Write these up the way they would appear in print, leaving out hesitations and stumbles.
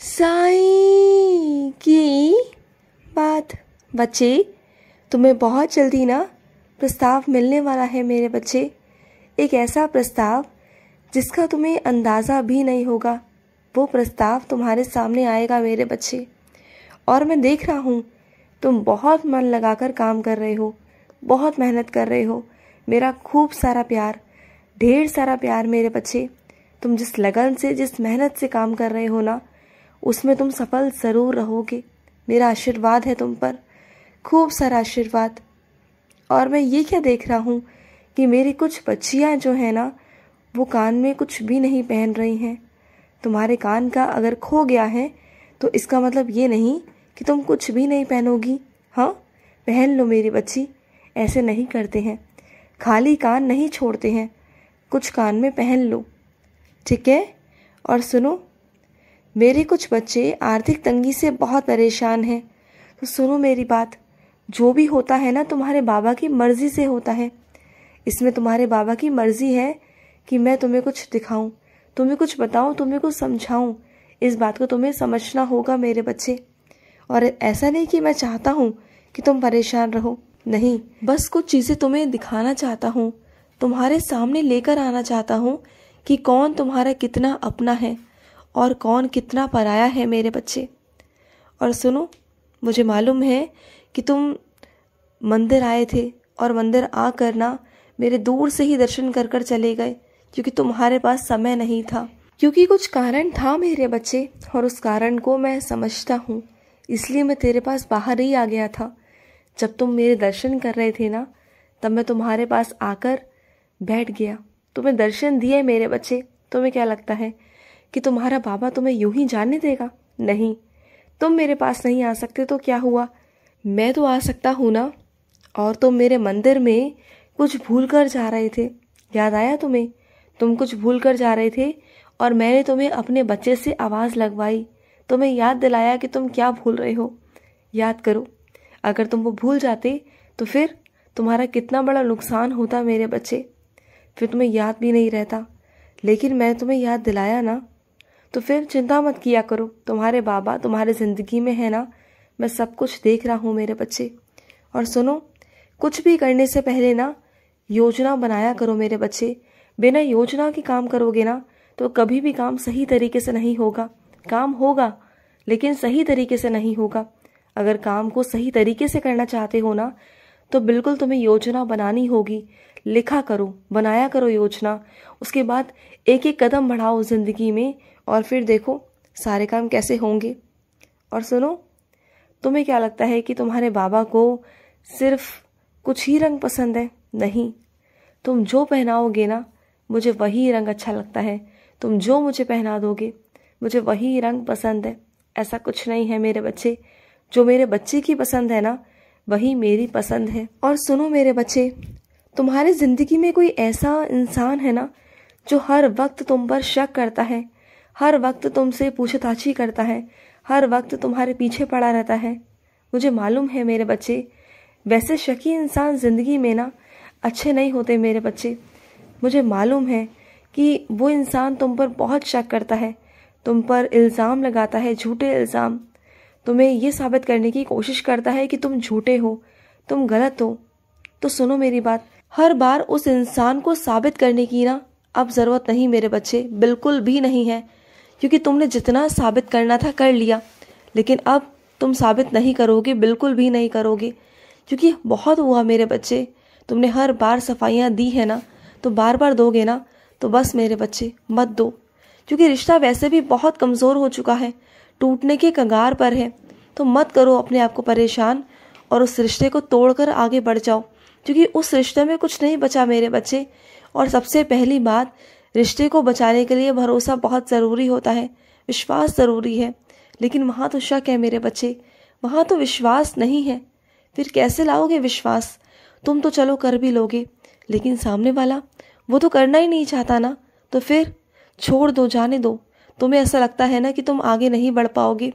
साईं की बात। बच्चे, तुम्हें बहुत जल्दी ना प्रस्ताव मिलने वाला है मेरे बच्चे। एक ऐसा प्रस्ताव जिसका तुम्हें अंदाज़ा भी नहीं होगा, वो प्रस्ताव तुम्हारे सामने आएगा मेरे बच्चे। और मैं देख रहा हूँ तुम बहुत मन लगाकर काम कर रहे हो, बहुत मेहनत कर रहे हो। मेरा खूब सारा प्यार, ढेर सारा प्यार मेरे बच्चे। तुम जिस लगन से, जिस मेहनत से काम कर रहे हो ना, उसमें तुम सफल ज़रूर रहोगे। मेरा आशीर्वाद है तुम पर, खूब सारा आशीर्वाद। और मैं ये क्या देख रहा हूँ कि मेरी कुछ बच्चियाँ जो है ना, वो कान में कुछ भी नहीं पहन रही हैं। तुम्हारे कान का अगर खो गया है तो इसका मतलब ये नहीं कि तुम कुछ भी नहीं पहनोगी। हाँ, पहन लो मेरी बच्ची, ऐसे नहीं करते हैं, खाली कान नहीं छोड़ते हैं, कुछ कान में पहन लो, ठीक है। और सुनो, मेरे कुछ बच्चे आर्थिक तंगी से बहुत परेशान हैं, तो सुनो मेरी बात। जो भी होता है ना, तुम्हारे बाबा की मर्ज़ी से होता है। इसमें तुम्हारे बाबा की मर्ज़ी है कि मैं तुम्हें कुछ दिखाऊं, तुम्हें कुछ बताऊं, तुम्हें कुछ समझाऊं। इस बात को तुम्हें समझना होगा मेरे बच्चे। और ऐसा नहीं कि मैं चाहता हूँ कि तुम परेशान रहो, नहीं, बस कुछ चीज़ें तुम्हें दिखाना चाहता हूँ, तुम्हारे सामने लेकर आना चाहता हूँ कि कौन तुम्हारा कितना अपना है और कौन कितना पराया है मेरे बच्चे। और सुनो, मुझे मालूम है कि तुम मंदिर आए थे और मंदिर आकर ना मेरे दूर से ही दर्शन कर कर चले गए, क्योंकि तुम्हारे पास समय नहीं था, क्योंकि कुछ कारण था मेरे बच्चे, और उस कारण को मैं समझता हूँ, इसलिए मैं तेरे पास बाहर ही आ गया था। जब तुम मेरे दर्शन कर रहे थे ना, तब मैं तुम्हारे पास आकर बैठ गया, तुम्हें दर्शन दिए मेरे बच्चे। तुम्हें क्या लगता है कि तुम्हारा बाबा तुम्हें यूं ही जाने देगा? नहीं, तुम मेरे पास नहीं आ सकते तो क्या हुआ, मैं तो आ सकता हूँ ना। और तुम मेरे मंदिर में कुछ भूल कर जा रहे थे, याद आया तुम्हें? तुम कुछ भूल कर जा रहे थे और मैंने तुम्हें अपने बच्चे से आवाज़ लगवाई, तुम्हें याद दिलाया कि तुम क्या भूल रहे हो। याद करो, अगर तुम वो भूल जाते तो फिर तुम्हारा कितना बड़ा नुकसान होता मेरे बच्चे, फिर तुम्हें याद भी नहीं रहता। लेकिन मैं तुम्हें याद दिलाया ना, तो फिर चिंता मत किया करो, तुम्हारे बाबा तुम्हारे ज़िंदगी में है ना, मैं सब कुछ देख रहा हूँ मेरे बच्चे। और सुनो, कुछ भी करने से पहले ना योजना बनाया करो मेरे बच्चे। बिना योजना के काम करोगे ना तो कभी भी काम सही तरीके से नहीं होगा। काम होगा लेकिन सही तरीके से नहीं होगा। अगर काम को सही तरीके से करना चाहते हो ना, तो बिल्कुल तुम्हें योजना बनानी होगी। लिखा करो, बनाया करो योजना, उसके बाद एक एक कदम बढ़ाओ ज़िंदगी में, और फिर देखो सारे काम कैसे होंगे। और सुनो, तुम्हें क्या लगता है कि तुम्हारे बाबा को सिर्फ कुछ ही रंग पसंद है? नहीं, तुम जो पहनाओगे ना, मुझे वही रंग अच्छा लगता है। तुम जो मुझे पहना दोगे, मुझे वही रंग पसंद है। ऐसा कुछ नहीं है मेरे बच्चे, जो मेरे बच्चे की पसंद है ना, वही मेरी पसंद है। और सुनो मेरे बच्चे, तुम्हारी ज़िंदगी में कोई ऐसा इंसान है ना जो हर वक्त तुम पर शक करता है, हर वक्त तुमसे पूछताछी करता है, हर वक्त तुम्हारे पीछे पड़ा रहता है? मुझे मालूम है मेरे बच्चे, वैसे शकी इंसान ज़िंदगी में ना अच्छे नहीं होते मेरे बच्चे। मुझे मालूम है कि वो इंसान तुम पर बहुत शक करता है, तुम पर इल्ज़ाम लगाता है, झूठे इल्ज़ाम, तुम्हें ये साबित करने की कोशिश करता है कि तुम झूठे हो, तुम गलत हो। तो सुनो मेरी बात, हर बार उस इंसान को साबित करने की ना अब ज़रूरत नहीं मेरे बच्चे, बिल्कुल भी नहीं है, क्योंकि तुमने जितना साबित करना था कर लिया। लेकिन अब तुम साबित नहीं करोगे, बिल्कुल भी नहीं करोगे, क्योंकि बहुत हुआ मेरे बच्चे। तुमने हर बार सफाइयाँ दी है ना, तो बार बार दोगे ना, तो बस मेरे बच्चे मत दो, क्योंकि रिश्ता वैसे भी बहुत कमज़ोर हो चुका है, टूटने के कगार पर है। तो मत करो अपने आप को परेशान और उस रिश्ते को तोड़कर आगे बढ़ जाओ, क्योंकि उस रिश्ते में कुछ नहीं बचा मेरे बच्चे। और सबसे पहली बात, रिश्ते को बचाने के लिए भरोसा बहुत ज़रूरी होता है, विश्वास ज़रूरी है। लेकिन वहाँ तो शक है मेरे बच्चे, वहाँ तो विश्वास नहीं है। फिर कैसे लाओगे विश्वास? तुम तो चलो कर भी लोगे, लेकिन सामने वाला वो तो करना ही नहीं चाहता ना, तो फिर छोड़ दो, जाने दो। तुम्हें ऐसा लगता है ना कि तुम आगे नहीं बढ़ पाओगे,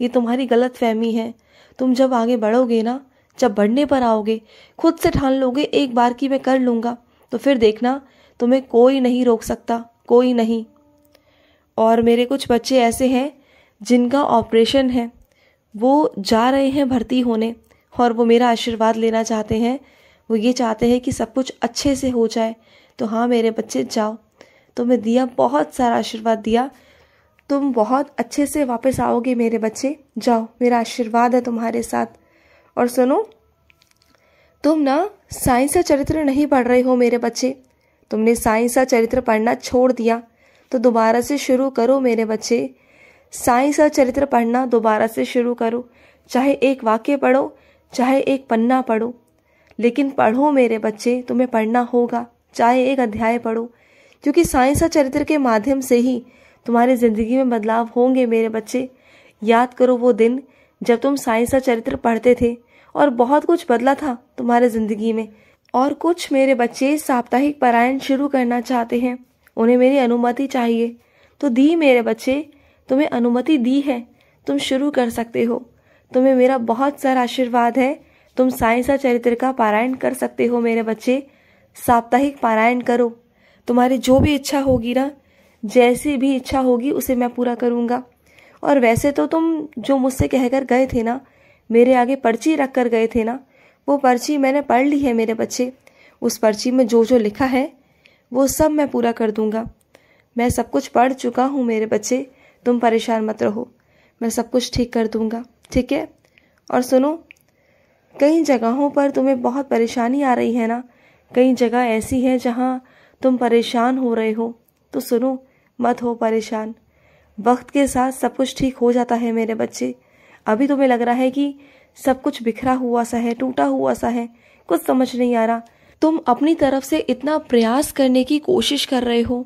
ये तुम्हारी गलत फहमी है। तुम जब आगे बढ़ोगे ना, जब बढ़ने पर आओगे, खुद से ठान लोगे एक बार की मैं कर लूँगा, तो फिर देखना तुम्हें कोई नहीं रोक सकता, कोई नहीं। और मेरे कुछ बच्चे ऐसे हैं जिनका ऑपरेशन है वो जा रहे हैं भर्ती होने और वो मेरा आशीर्वाद लेना चाहते हैं। वो ये चाहते हैं कि सब कुछ अच्छे से हो जाए। तो हाँ मेरे बच्चे जाओ, तुम्हें दिया बहुत सारा आशीर्वाद दिया, तुम बहुत अच्छे से वापस आओगे मेरे बच्चे। जाओ, मेरा आशीर्वाद है तुम्हारे साथ। और सुनो, तुम ना साइंस का चरित्र नहीं पढ़ रहे हो मेरे बच्चे। तुमने साइंस का चरित्र पढ़ना छोड़ दिया, तो दोबारा से शुरू करो मेरे बच्चे। साइंस का चरित्र पढ़ना दोबारा से शुरू करो। चाहे एक वाक्य पढ़ो, चाहे एक पन्ना पढ़ो, लेकिन पढ़ो मेरे बच्चे, तुम्हें पढ़ना होगा। चाहे एक अध्याय पढ़ो, क्योंकि साइंस का चरित्र के माध्यम से ही तुम्हारी ज़िंदगी में बदलाव होंगे मेरे बच्चे। याद करो वो दिन जब तुम साइंस का चरित्र पढ़ते थे और बहुत कुछ बदला था तुम्हारे ज़िंदगी में। और कुछ मेरे बच्चे साप्ताहिक पारायण शुरू करना चाहते हैं, उन्हें मेरी अनुमति चाहिए, तो दी मेरे बच्चे, तुम्हें अनुमति दी है, तुम शुरू कर सकते हो। तुम्हें मेरा बहुत सारा आशीर्वाद है, तुम साइंस का चरित्र का पारायण कर सकते हो मेरे बच्चे। साप्ताहिक पारायण करो, तुम्हारी जो भी इच्छा होगी ना, जैसी भी इच्छा होगी उसे मैं पूरा करूँगा। और वैसे तो तुम जो मुझसे कहकर गए थे ना, मेरे आगे पर्ची रख कर गए थे ना, वो पर्ची मैंने पढ़ ली है मेरे बच्चे। उस पर्ची में जो जो लिखा है वो सब मैं पूरा कर दूँगा। मैं सब कुछ पढ़ चुका हूँ मेरे बच्चे, तुम परेशान मत रहो, मैं सब कुछ ठीक कर दूँगा, ठीक है। और सुनो, कई जगहों पर तुम्हें बहुत परेशानी आ रही है ना, कई जगह ऐसी है जहाँ तुम परेशान हो रहे हो, तो सुनो, मत हो परेशान। वक्त के साथ सब कुछ ठीक हो जाता है मेरे बच्चे। अभी तुम्हें लग रहा है कि सब कुछ बिखरा हुआ सा है, टूटा हुआ सा है, कुछ समझ नहीं आ रहा। तुम अपनी तरफ से इतना प्रयास करने की कोशिश कर रहे हो,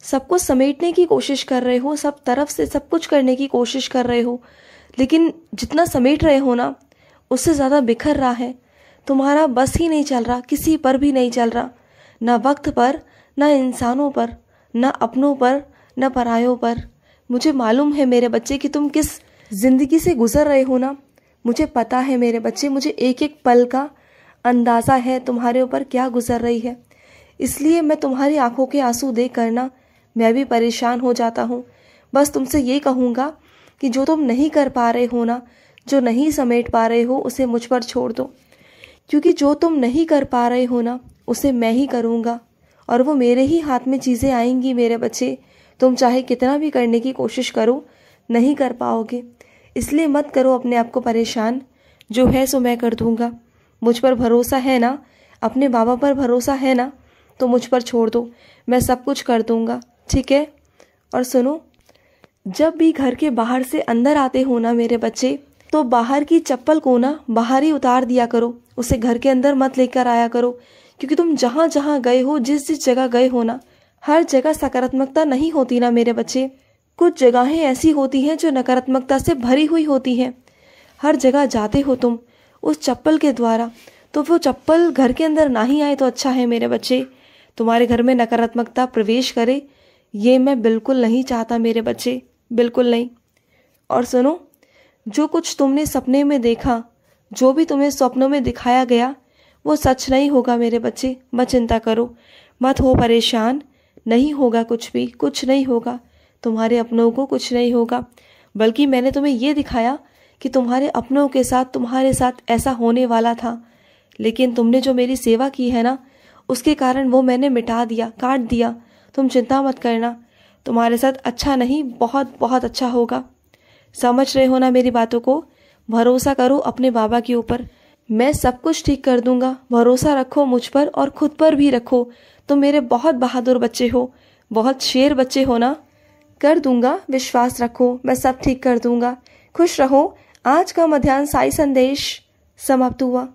सब कुछ समेटने की कोशिश कर रहे हो, सब तरफ से सब कुछ करने की कोशिश कर रहे हो, लेकिन जितना समेट रहे हो ना, उससे ज़्यादा बिखर रहा है। तुम्हारा बस ही नहीं चल रहा, किसी पर भी नहीं चल रहा, ना वक्त पर, ना इंसानों पर, ना अपनों पर, ना परायों पर। मुझे मालूम है मेरे बच्चे कि तुम किस ज़िंदगी से गुजर रहे हो ना, मुझे पता है मेरे बच्चे, मुझे एक एक पल का अंदाज़ा है तुम्हारे ऊपर क्या गुजर रही है। इसलिए मैं तुम्हारी आंखों के आंसू देख कर ना मैं भी परेशान हो जाता हूँ। बस तुमसे ये कहूँगा कि जो तुम नहीं कर पा रहे हो ना, जो नहीं समेट पा रहे हो, उसे मुझ पर छोड़ दो, क्योंकि जो तुम नहीं कर पा रहे हो ना, उसे मैं ही करूँगा और वो मेरे ही हाथ में चीज़ें आएंगी मेरे बच्चे। तुम चाहे कितना भी करने की कोशिश करो, नहीं कर पाओगे। इसलिए मत करो अपने आप को परेशान, जो है सो मैं कर दूँगा। मुझ पर भरोसा है ना, अपने बाबा पर भरोसा है ना, तो मुझ पर छोड़ दो, मैं सब कुछ कर दूँगा, ठीक है। और सुनो, जब भी घर के बाहर से अंदर आते हो ना मेरे बच्चे, तो बाहर की चप्पल को ना बाहर ही उतार दिया करो, उसे घर के अंदर मत लेकर आया करो, क्योंकि तुम जहाँ जहाँ गए हो, जिस जिस जगह गए हो ना, हर जगह सकारात्मकता नहीं होती ना मेरे बच्चे। कुछ जगहें ऐसी होती हैं जो नकारात्मकता से भरी हुई होती हैं। हर जगह जाते हो तुम उस चप्पल के द्वारा, तो वो चप्पल घर के अंदर ना ही आए तो अच्छा है मेरे बच्चे। तुम्हारे घर में नकारात्मकता प्रवेश करे, ये मैं बिल्कुल नहीं चाहता मेरे बच्चे, बिल्कुल नहीं। और सुनो, जो कुछ तुमने सपने में देखा, जो भी तुम्हें स्वप्नों में दिखाया गया, वो सच नहीं होगा मेरे बच्चे। मत चिंता करो, मत हो परेशान, नहीं होगा कुछ भी, कुछ नहीं होगा, तुम्हारे अपनों को कुछ नहीं होगा। बल्कि मैंने तुम्हें ये दिखाया कि तुम्हारे अपनों के साथ, तुम्हारे साथ ऐसा होने वाला था, लेकिन तुमने जो मेरी सेवा की है ना, उसके कारण वो मैंने मिटा दिया, काट दिया। तुम चिंता मत करना, तुम्हारे साथ अच्छा नहीं, बहुत बहुत अच्छा होगा। समझ रहे हो ना मेरी बातों को? भरोसा करो अपने बाबा के ऊपर, मैं सब कुछ ठीक कर दूंगा। भरोसा रखो मुझ पर और खुद पर भी रखो। तुम मेरे बहुत बहादुर बच्चे हो, बहुत शेर बच्चे हो ना। कर दूंगा, विश्वास रखो, मैं सब ठीक कर दूंगा। खुश रहो। आज का मध्याह्न साई संदेश समाप्त हुआ।